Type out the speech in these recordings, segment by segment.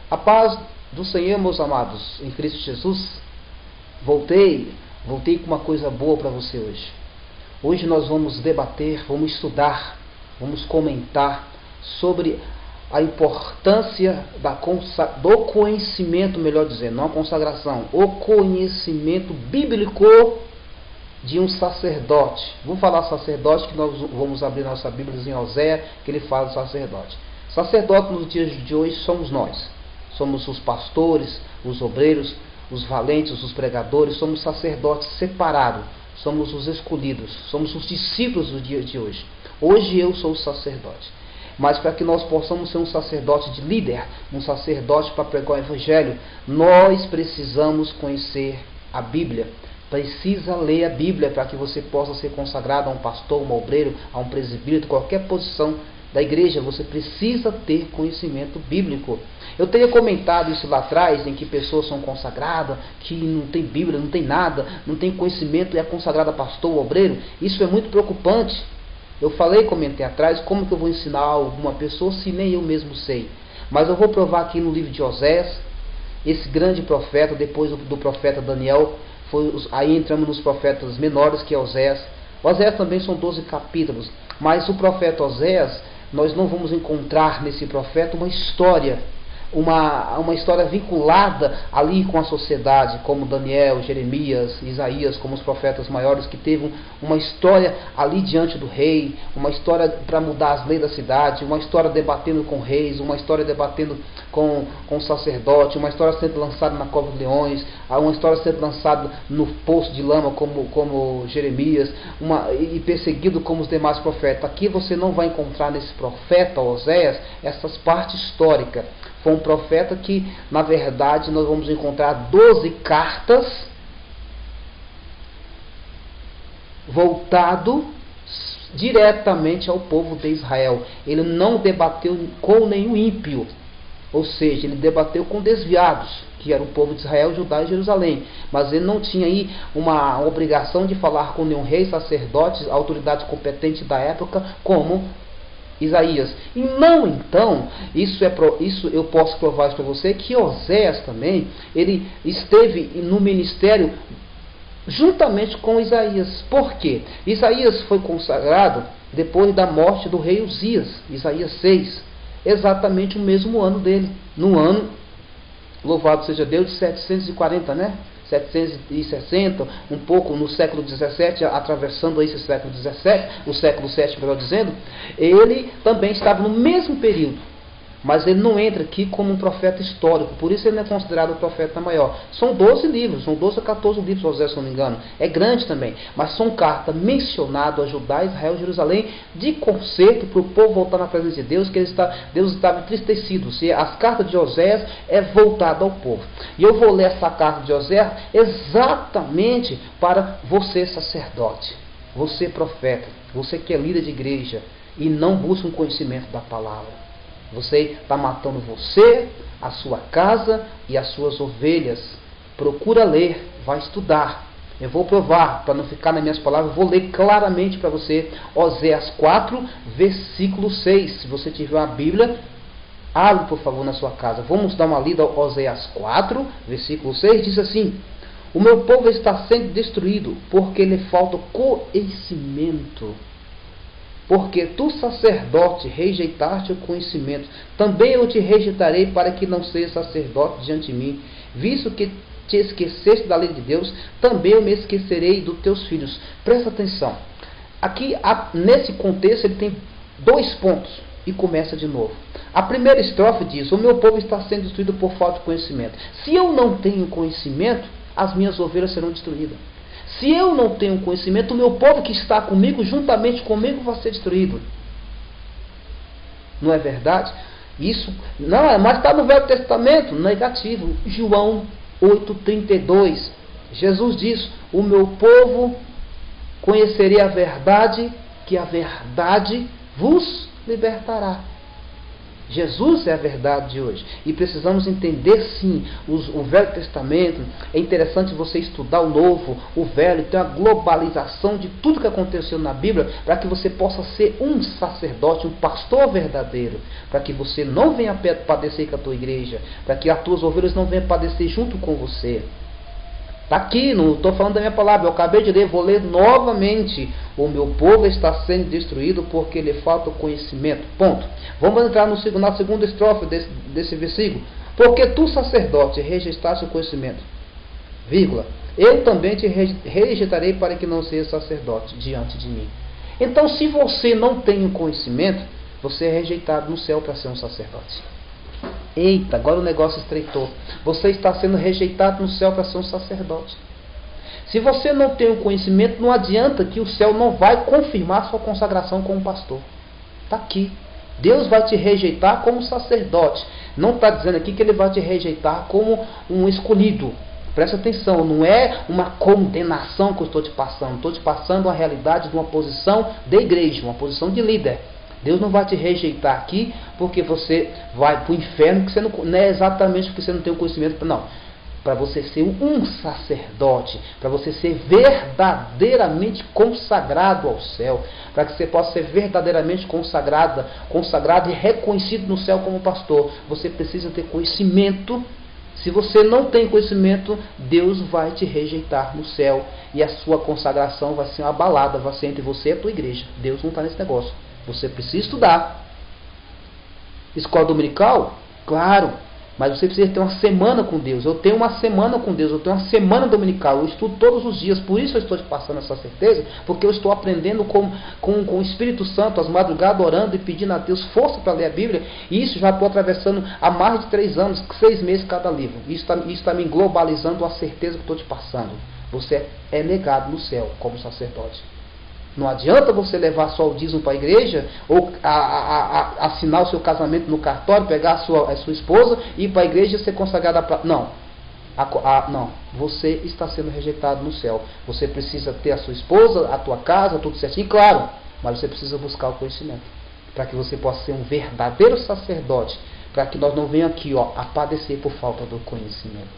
A paz do Senhor, meus amados, em Cristo Jesus. Voltei com uma coisa boa para você hoje. Hoje nós vamos debater, vamos estudar, vamos comentar sobre a importância do conhecimento, melhor dizendo, não a consagração, o conhecimento bíblico de um sacerdote. Vamos falar sacerdote, que nós vamos abrir nossa Bíblia em Oséias, que ele fala do sacerdote. Sacerdote nos dias de hoje somos nós. Somos os pastores, os obreiros, os valentes, os pregadores, somos sacerdotes separados, somos os escolhidos, somos os discípulos do dia de hoje. Hoje eu sou o sacerdote. Mas para que nós possamos ser um sacerdote de líder, um sacerdote para pregar o Evangelho, nós precisamos conhecer a Bíblia. Precisa ler a Bíblia para que você possa ser consagrado a um pastor, um obreiro, a um presbítero, qualquer posição da igreja. Você precisa ter conhecimento bíblico. Eu tenho comentado isso lá atrás, em que pessoas são consagradas, que não tem Bíblia, não tem nada, não tem conhecimento e é consagrada pastor, obreiro. Isso é muito preocupante. Eu comentei atrás, como que eu vou ensinar alguma pessoa se nem eu mesmo sei? Mas eu vou provar aqui no livro de Oséias, esse grande profeta, depois do profeta Daniel, aí entramos nos profetas menores, que é Oséias. Oséias também são 12 capítulos, mas o profeta Oséias, nós não vamos encontrar nesse profeta uma história vinculada ali com a sociedade, como Daniel, Jeremias, Isaías, como os profetas maiores, que teve uma história ali diante do rei, uma história para mudar as leis da cidade, uma história debatendo com reis, uma história debatendo com o sacerdote, uma história sendo lançada na cova de leões, uma história sendo lançada no poço de lama, como Jeremias, e perseguido como os demais profetas. Aqui você não vai encontrar nesse profeta Oséias essas partes históricas. Foi um profeta que, na verdade, nós vamos encontrar 12 cartas voltado diretamente ao povo de Israel. Ele não debateu com nenhum ímpio, ou seja, ele debateu com desviados, que era o povo de Israel, Judá e Jerusalém. Mas ele não tinha aí uma obrigação de falar com nenhum rei, sacerdote, autoridade competente da época, como Isaías. E não, então, isso eu posso provar isso para você, que Oséias também, ele esteve no ministério juntamente com Isaías. Por quê? Isaías foi consagrado depois da morte do rei Uzias, Isaías 6, exatamente o mesmo ano dele, no ano, louvado seja Deus, de 740, né? 760, um pouco no século 17, atravessando esse século 17, o século 7, melhor dizendo, ele também estava no mesmo período, mas ele não entra aqui como um profeta histórico, por isso ele não é considerado o profeta maior. São 12 livros, são 12 a 14 livros, Oséias, se não me engano, é grande também, mas são cartas mencionadas a Judá, Israel e Jerusalém, de conserto para o povo voltar na presença de Deus, que Deus estava entristecido. Se as cartas de Oséias é voltada ao povo. E eu vou ler essa carta de Oséias exatamente para você, sacerdote, você, profeta, você que é líder de igreja e não busca um conhecimento da palavra. Você está matando você, a sua casa e as suas ovelhas. Procura ler, vai estudar. Eu vou provar, para não ficar nas minhas palavras, vou ler claramente para você Oséias 4, versículo 6. Se você tiver uma Bíblia, abre por favor na sua casa. Vamos dar uma lida ao Oséias 4, versículo 6. Diz assim: o meu povo está sendo destruído porque lhe falta conhecimento. Porque tu, sacerdote, rejeitaste o conhecimento, também eu te rejeitarei para que não sejas sacerdote diante de mim. Visto que te esqueceste da lei de Deus, também eu me esquecerei dos teus filhos. Presta atenção. Aqui, nesse contexto, ele tem 2 pontos e começa de novo. A primeira estrofe diz: o meu povo está sendo destruído por falta de conhecimento. Se eu não tenho conhecimento, as minhas ovelhas serão destruídas. Se eu não tenho conhecimento, o meu povo que está comigo, juntamente comigo, vai ser destruído. Não é verdade? Isso não, mas está no Velho Testamento, negativo. João 8,32. Jesus diz: o meu povo conhecerei a verdade, que a verdade vos libertará. Jesus é a verdade de hoje. E precisamos entender, sim, o Velho Testamento. É interessante você estudar o Novo, o Velho. Tem uma globalização de tudo que aconteceu na Bíblia, para que você possa ser um sacerdote, um pastor verdadeiro. Para que você não venha padecer com a tua igreja. Para que as tuas ovelhas não venham padecer junto com você. Está aqui, não estou falando da minha palavra, eu acabei de ler, vou ler novamente. O meu povo está sendo destruído porque lhe falta o conhecimento. Ponto. Vamos entrar na segunda estrofe desse versículo. Porque tu, sacerdote, rejeitaste o conhecimento. Vírgula. Eu também te rejeitarei para que não seja sacerdote diante de mim. Então, se você não tem o conhecimento, você é rejeitado no céu para ser um sacerdote. Eita, agora o negócio estreitou. Você está sendo rejeitado no céu para ser um sacerdote. Se você não tem o conhecimento, não adianta que o céu não vai confirmar sua consagração como pastor. Está aqui. Deus vai te rejeitar como sacerdote. Não está dizendo aqui que ele vai te rejeitar como um escolhido. Presta atenção, não é uma condenação que eu estou te passando. Estou te passando a realidade de uma posição de igreja, uma posição de líder. Deus não vai te rejeitar aqui porque você vai para o inferno, que você não é exatamente porque você não tem o conhecimento. Não, para você ser um sacerdote, para você ser verdadeiramente consagrado ao céu, para que você possa ser verdadeiramente consagrado e reconhecido no céu como pastor, você precisa ter conhecimento. Se você não tem conhecimento, Deus vai te rejeitar no céu e a sua consagração vai ser abalada, vai ser entre você e a tua igreja. Deus não está nesse negócio. Você precisa estudar. Escola dominical? Claro. Mas você precisa ter uma semana com Deus. Eu tenho uma semana com Deus. Eu tenho uma semana dominical. Eu estudo todos os dias. Por isso eu estou te passando essa certeza. Porque eu estou aprendendo com o Espírito Santo, às madrugadas, orando e pedindo a Deus força para ler a Bíblia. E isso já estou atravessando há mais de 3 anos, 6 meses cada livro. Isso está me globalizando a certeza que estou te passando. Você é legado no céu como sacerdote. Não adianta você levar só o dízimo para a igreja, ou assinar o seu casamento no cartório, pegar a sua esposa e ir para a igreja e ser consagrada para... Não. Não. Você está sendo rejeitado no céu. Você precisa ter a sua esposa, a tua casa, tudo certinho, claro. Mas você precisa buscar o conhecimento. Para que você possa ser um verdadeiro sacerdote. Para que nós não venhamos aqui a padecer por falta do conhecimento.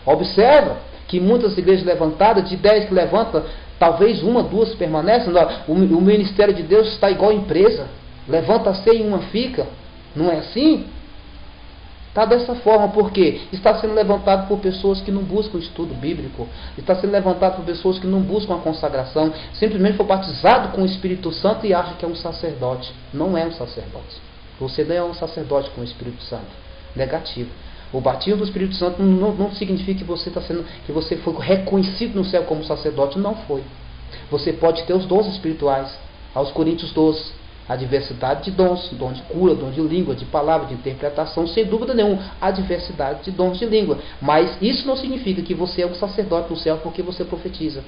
Observa que muitas igrejas levantadas, de 10 que levantam, talvez 1, 2 permanecem. O ministério de Deus está igual a empresa. Levanta 100 e uma fica. Não é assim? Está dessa forma, porque está sendo levantado por pessoas que não buscam estudo bíblico. Está sendo levantado por pessoas que não buscam a consagração. Simplesmente foi batizado com o Espírito Santo e acha que é um sacerdote. Não é um sacerdote. Você não é um sacerdote com o Espírito Santo. Negativo. O batismo do Espírito Santo não significa que você foi reconhecido no céu como sacerdote. Não foi. Você pode ter os dons espirituais. Aos Coríntios 12, a diversidade de dons, dom de cura, dom de língua, de palavra, de interpretação, sem dúvida nenhuma, a diversidade de dons de língua. Mas isso não significa que você é um sacerdote no céu porque você profetiza.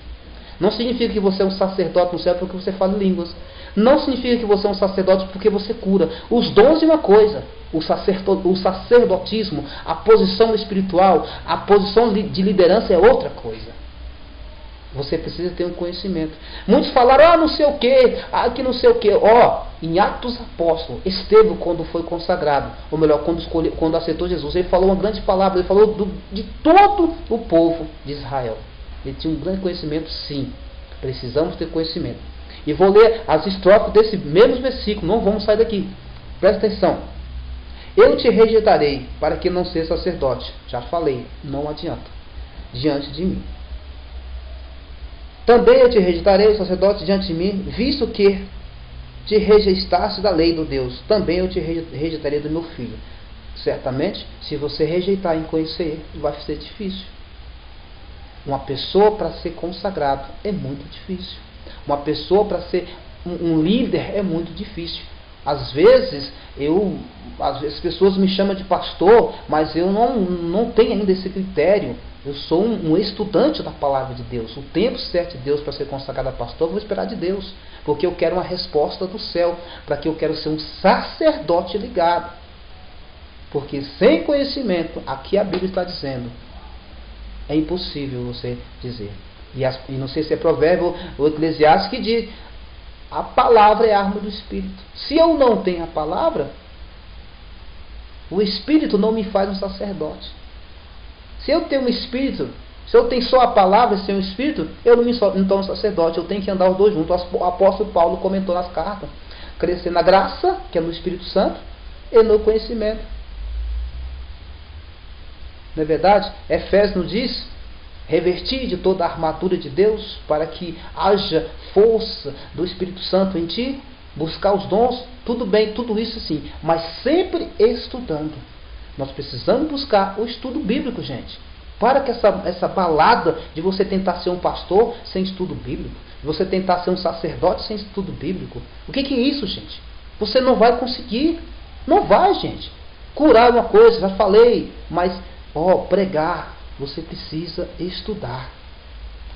Não significa que você é um sacerdote no céu porque você fala línguas. Não significa que você é um sacerdote porque você cura. Os dons é uma coisa. O sacerdotismo, a posição espiritual, a posição de liderança é outra coisa. Você precisa ter um conhecimento. Muitos falaram, não sei o que, que não sei o que. Em Atos Apóstolos, Estevão, quando foi consagrado, ou melhor, quando aceitou Jesus, ele falou uma grande palavra, ele falou de todo o povo de Israel. Ele tinha um grande conhecimento, sim. Precisamos ter conhecimento. E vou ler as estrofes desse mesmo versículo, não vamos sair daqui. Presta atenção. Eu te rejeitarei para que não seja sacerdote. Já falei, não adianta. Diante de mim. Também eu te rejeitarei, sacerdote, diante de mim, visto que te rejeitaste da lei do Deus. Também eu te rejeitarei do meu filho. Certamente, se você rejeitar em conhecer, vai ser difícil. Uma pessoa para ser consagrado é muito difícil. Uma pessoa para ser um líder é muito difícil. Às vezes as pessoas me chamam de pastor, mas eu não tenho ainda esse critério. Eu sou um estudante da palavra de Deus. O tempo certo de Deus para ser consagrado a pastor, eu vou esperar de Deus. Porque eu quero uma resposta do céu. Para que eu quero ser um sacerdote ligado. Porque sem conhecimento, aqui a Bíblia está dizendo, é impossível você dizer. E não sei se é provérbio ou Eclesiastes que diz, a palavra é a arma do Espírito. Se eu não tenho a palavra, O Espírito não me faz um sacerdote. Se eu tenho um Espírito, se eu tenho só a palavra sem o Espírito, eu não me torno sacerdote. Eu tenho que andar os dois juntos. O apóstolo Paulo comentou nas cartas. Crescer na graça, que é no Espírito Santo, e no conhecimento. Não é verdade? Efésios nos diz: revestir de toda a armadura de Deus, para que haja força do Espírito Santo em ti, buscar os dons, tudo bem, tudo isso sim, mas sempre estudando. Nós precisamos buscar o estudo bíblico, gente. Para que essa balada de você tentar ser um pastor sem estudo bíblico, de você tentar ser um sacerdote sem estudo bíblico. O que é isso, gente? Você não vai conseguir. Não vai, gente. Curar uma coisa, já falei, mas pregar, você precisa estudar.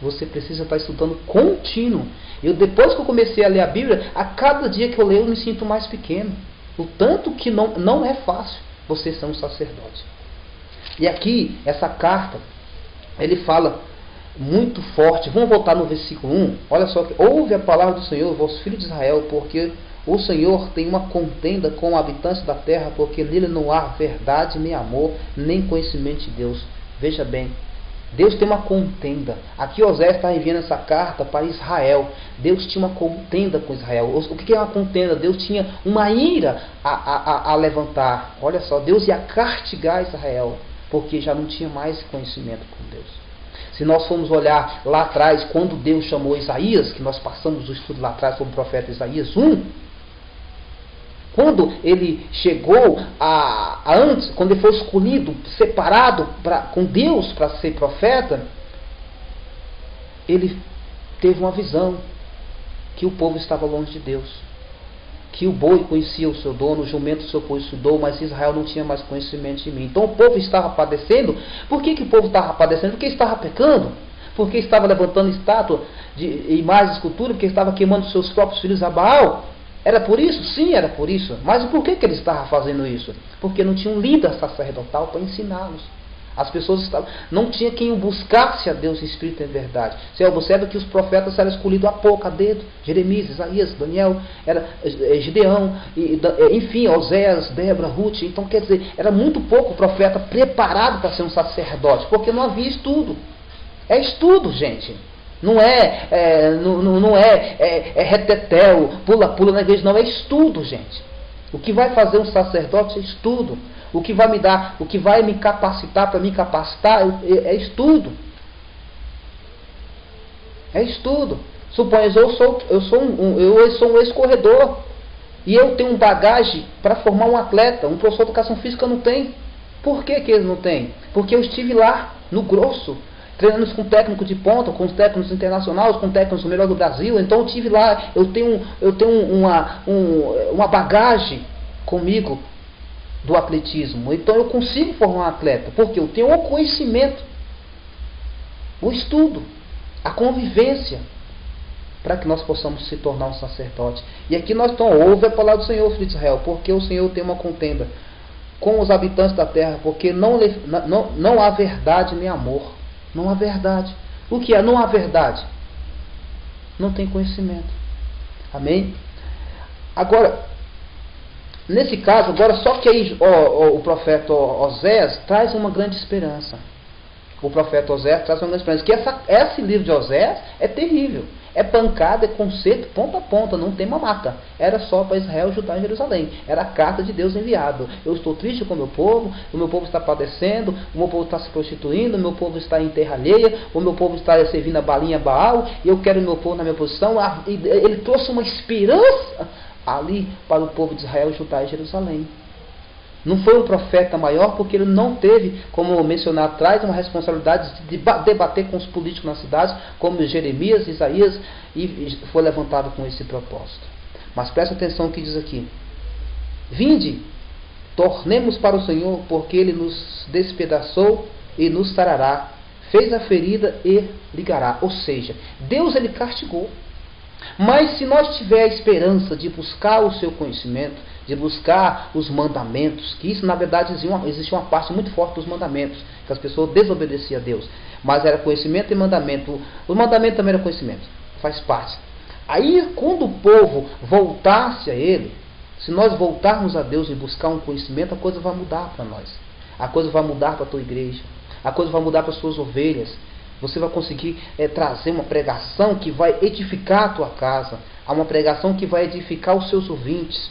Você precisa estar estudando contínuo. Depois que eu comecei a ler a Bíblia, a cada dia que eu leio eu me sinto mais pequeno. O tanto que não é fácil você ser um sacerdote. E aqui, essa carta, ele fala muito forte. Vamos voltar no versículo 1. Olha só, ouve a palavra do Senhor, vós filhos de Israel, porque o Senhor tem uma contenda com os habitantes da terra, porque nele não há verdade, nem amor, nem conhecimento de Deus. Veja bem, Deus tem uma contenda. Aqui Oséias está enviando essa carta para Israel. Deus tinha uma contenda com Israel. O que é uma contenda? Deus tinha uma ira a levantar. Olha só, Deus ia castigar Israel, porque já não tinha mais conhecimento com Deus. Se nós formos olhar lá atrás, quando Deus chamou Isaías, que nós passamos o estudo lá atrás sobre o profeta Isaías 1, quando ele chegou antes, quando ele foi escolhido, separado com Deus para ser profeta, ele teve uma visão que o povo estava longe de Deus, que o boi conhecia o seu dono, o jumento o seu conhecedor, mas Israel não tinha mais conhecimento de mim. Então o povo estava padecendo. Por que o povo estava padecendo? Porque estava pecando, porque estava levantando estátua de imagens, escultura, porque estava queimando seus próprios filhos a Baal. Era por isso? Sim, era por isso. Mas por que ele estava fazendo isso? Porque não tinha um líder sacerdotal para ensiná-los. As pessoas não tinha quem buscasse a Deus em espírito e em verdade. Você observa que os profetas eram escolhidos a pouco, a dedo. Jeremias, Isaías, Daniel, Gideão, enfim, Oséias, Débora, Ruth. Então, quer dizer, era muito pouco profeta preparado para ser um sacerdote, porque não havia estudo. É estudo, gente. Não é retetel, pula na igreja, não, é estudo, gente. O que vai fazer um sacerdote é estudo. O que vai me dar, o que vai me capacitar para me capacitar é estudo. É estudo. Suponha, eu sou um ex-corredor e eu tenho um bagagem para formar um atleta. Um professor de educação física não tem. Por que eles não têm? Porque eu estive lá, no grosso, treinando com técnicos de ponta, com técnicos internacionais, com técnicos melhores do Brasil. Então eu estive lá, eu tenho uma bagagem comigo do atletismo. Então eu consigo formar um atleta, porque eu tenho o conhecimento, o estudo, a convivência, para que nós possamos se tornar um sacerdote. E aqui nós estamos, ouve a palavra do Senhor, filho de Israel, porque o Senhor tem uma contenda com os habitantes da terra, porque não há verdade nem amor. Não há verdade. O que é? Não há verdade. Não tem conhecimento. Amém? Agora, nesse caso, só que aí o profeta Oséias traz uma grande esperança. O profeta Oséias traz uma grande esperança. Que esse livro de Oséias é terrível. É pancada, é conceito, ponta a ponta, não tem mamata. Era só para Israel, Judá e Jerusalém. Era a carta de Deus enviado. Eu estou triste com o meu povo está padecendo, o meu povo está se prostituindo, o meu povo está em terra alheia, o meu povo está servindo a balinha Baal, e eu quero o meu povo na minha posição. Ele trouxe uma esperança ali para o povo de Israel, Judá e Jerusalém. Não foi um profeta maior porque ele não teve, como mencionar atrás, uma responsabilidade de debater com os políticos nas cidades, como Jeremias, Isaías, e foi levantado com esse propósito. Mas presta atenção no que diz aqui. Vinde, tornemos para o Senhor, porque Ele nos despedaçou e nos sarará, fez a ferida e ligará. Ou seja, Deus ele castigou. Mas se nós tiver a esperança de buscar o seu conhecimento, de buscar os mandamentos, que isso na verdade existe uma parte muito forte dos mandamentos, que as pessoas desobedeciam a Deus, mas era conhecimento e mandamento. O mandamento também era conhecimento, faz parte. Aí quando o povo voltasse a ele, Se nós voltarmos a Deus e buscar um conhecimento, a coisa vai mudar para nós. A coisa vai mudar para a tua igreja. A coisa vai mudar para as suas ovelhas. Você vai conseguir trazer uma pregação que vai edificar a tua casa. Uma pregação que vai edificar os seus ouvintes.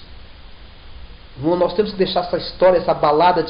Nós temos que deixar essa história, essa balada